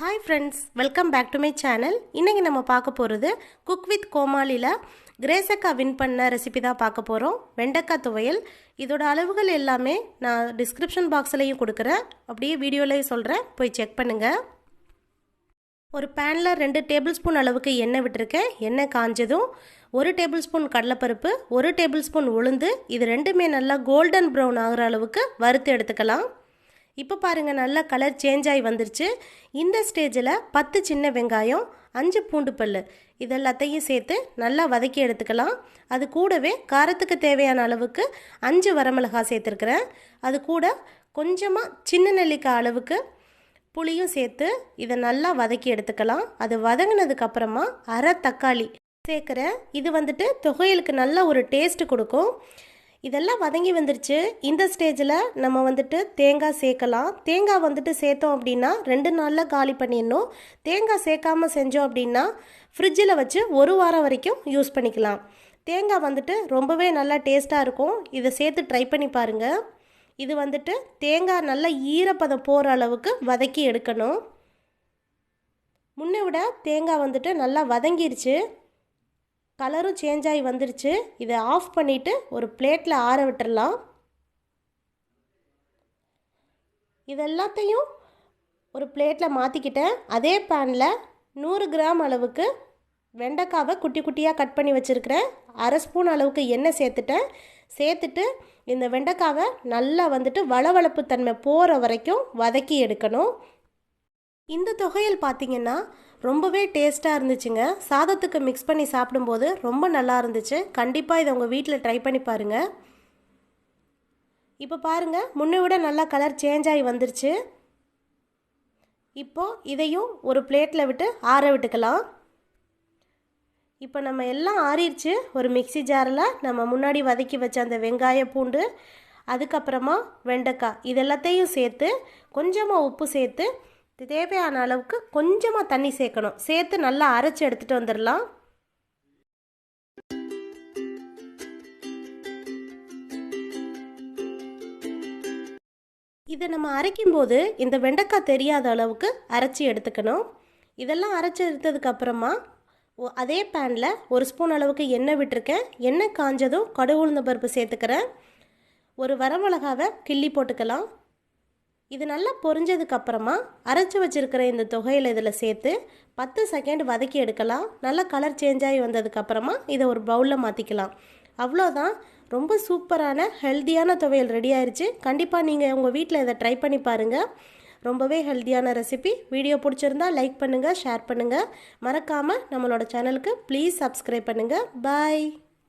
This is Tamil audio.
Hi friends, welcome back to my channel. இன்னைக்கு நம்ம பார்க்க போறது cook with comaliல கிரேஸ் அக்கா வின் பண்ண ரெசிபி தான் பார்க்க போறோம். வெண்டைக்காய் துவையல். இதோட அளவுகள் எல்லாமே நான் டிஸ்கிரிப்ஷன் பாக்ஸ்லயும் கொடுக்கிறேன். அப்படியே வீடியோலயும் சொல்றேன். போய் செக் பண்ணுங்க. ஒரு panல 2 டேபிள்ஸ்பூன் அளவுக்கு எண்ணெய் விட்டுருக்கேன். எண்ணெய் காஞ்சதும் 1 டேபிள்ஸ்பூன் கடலைப்பருப்பு, 1 டேபிள்ஸ்பூன் உளுந்து, இது ரெண்டுமே நல்லா கோல்டன் ப்ரௌன் ஆகுற அளவுக்கு வறுத்து எடுத்துக்கலாம். இப்போ பாருங்க நல்ல கலர் சேஞ்ச் ஆகி வந்துருச்சு. இந்த ஸ்டேஜில் 10 சின்ன வெங்காயம், 5 பூண்டு பல் இதெல்லாத்தையும் சேர்த்து நல்லா வதக்கி எடுத்துக்கலாம். அது கூடவே காரத்துக்கு தேவையான அளவுக்கு 5 வரமிளகாய் சேர்த்துருக்குறேன். அது கூட கொஞ்சமாக சின்ன நெல்லிக்காய் அளவுக்கு புளியும் சேர்த்து இதை நல்லா வதக்கி எடுத்துக்கலாம். அது வதங்கினதுக்கு அப்புறமா அரை தக்காளி சேர்க்குறேன். இது வந்துட்டு துவையலுக்கு நல்ல ஒரு டேஸ்ட் கொடுக்கும். இதெல்லாம் வதங்கி வந்துருச்சு. இந்த ஸ்டேஜில் நம்ம வந்துட்டு தேங்காய் சேர்க்கலாம். தேங்காய் வந்துட்டு சேர்த்தோம் அப்படின்னா 2 நாளில் காலி பண்ணிடணும். தேங்காய் சேர்க்காமல் செஞ்சோம் அப்படின்னா ஃப்ரிட்ஜில் வச்சு 1 வாரம் வரைக்கும் யூஸ் பண்ணிக்கலாம். தேங்காய் வந்துட்டு ரொம்பவே நல்லா டேஸ்ட்டாக இருக்கும். இதை சேர்த்து ட்ரை பண்ணி பாருங்கள். இது வந்துட்டு தேங்காய் நல்லா ஈரப்பதம் போகிற அளவுக்கு வதக்கி எடுக்கணும். முன்னை விட தேங்காய் வந்துட்டு நல்லா வதங்கிருச்சு. கலரும் சேஞ்ச் ஆகி வந்துருச்சு. இதை ஆஃப் பண்ணிவிட்டு ஒரு பிளேட்டில் ஆற விட்டுடலாம். இதெல்லாத்தையும் ஒரு பிளேட்டில் மாற்றிக்கிட்டேன். அதே பேனில் 100 கிராம் அளவுக்கு வெண்டைக்காவை குட்டி குட்டியாக கட் பண்ணி வச்சுருக்கிறேன். அரை ஸ்பூன் அளவுக்கு எண்ணெய் சேர்த்துட்டு இந்த வெண்டைக்காவை நல்லா வந்துட்டு வளவளப்பு தன்மை போகிற வரைக்கும் வதக்கி எடுக்கணும். இந்த துவையல் பார்த்திங்கன்னா ரொம்பவே டேஸ்ட்டாக இருந்துச்சுங்க. சாதத்துக்கு மிக்ஸ் பண்ணி சாப்பிடும்போது ரொம்ப நல்லா இருந்துச்சு. கண்டிப்பாக இதை உங்கள் வீட்டில் ட்ரை பண்ணி பாருங்கள். இப்போ பாருங்கள் முன்னை விட நல்லா கலர் சேஞ்ச் ஆகி வந்துருச்சு. இப்போது இதையும் ஒரு பிளேட்டில் விட்டு ஆற விட்டுக்கலாம். இப்போ நம்ம எல்லாம் ஆறிடுச்சு. ஒரு மிக்ஸி ஜாரில் நம்ம முன்னாடி வதக்கி வச்ச அந்த வெங்காய பூண்டு, அதுக்கப்புறமா வெண்டைக்காய் இதெல்லாத்தையும் சேர்த்து கொஞ்சமாக உப்பு சேர்த்து தேவையான அளவுக்கு கொஞ்சமாக தண்ணி சேர்க்கணும். சேர்த்து நல்லா அரைச்சி எடுத்துகிட்டு வந்துடலாம். இதை நம்ம அரைக்கும்போது இந்த வெண்டைக்காய் தெரியாத அளவுக்கு அரைச்சி எடுத்துக்கணும். இதெல்லாம் அரைச்சி எடுத்ததுக்கு அப்புறமா அதே பேனில் 1 ஸ்பூன் அளவுக்கு எண்ணெய் விட்டுருக்கேன். எண்ணெய் காஞ்சதும் கடுகு உளுந்த பருப்பு சேர்த்துக்கிறேன். ஒரு வரமிளகாவை கிள்ளி போட்டுக்கலாம். இது நல்லா பொரிஞ்சதுக்கப்புறமா அரைச்சி வச்சுருக்கிற இந்த துவையல் இதில் சேர்த்து 10 செகண்ட் வதக்கி எடுக்கலாம். நல்லா கலர் சேஞ்ச் ஆகி வந்ததுக்கப்புறமா இதை ஒரு பவுலில் மாற்றிக்கலாம். அவ்வளோதான். ரொம்ப சூப்பரான ஹெல்த்தியான துவையல் ரெடி ஆயிடுச்சு. கண்டிப்பாக நீங்கள் உங்கள் வீட்டில் இதை ட்ரை பண்ணி பாருங்கள். ரொம்பவே ஹெல்த்தியான ரெசிபி. வீடியோ பிடிச்சிருந்தா லைக் பண்ணுங்கள், ஷேர் பண்ணுங்கள். மறக்காமல் நம்மளோட சேனலுக்கு ப்ளீஸ் சப்ஸ்கிரைப் பண்ணுங்கள். பாய்.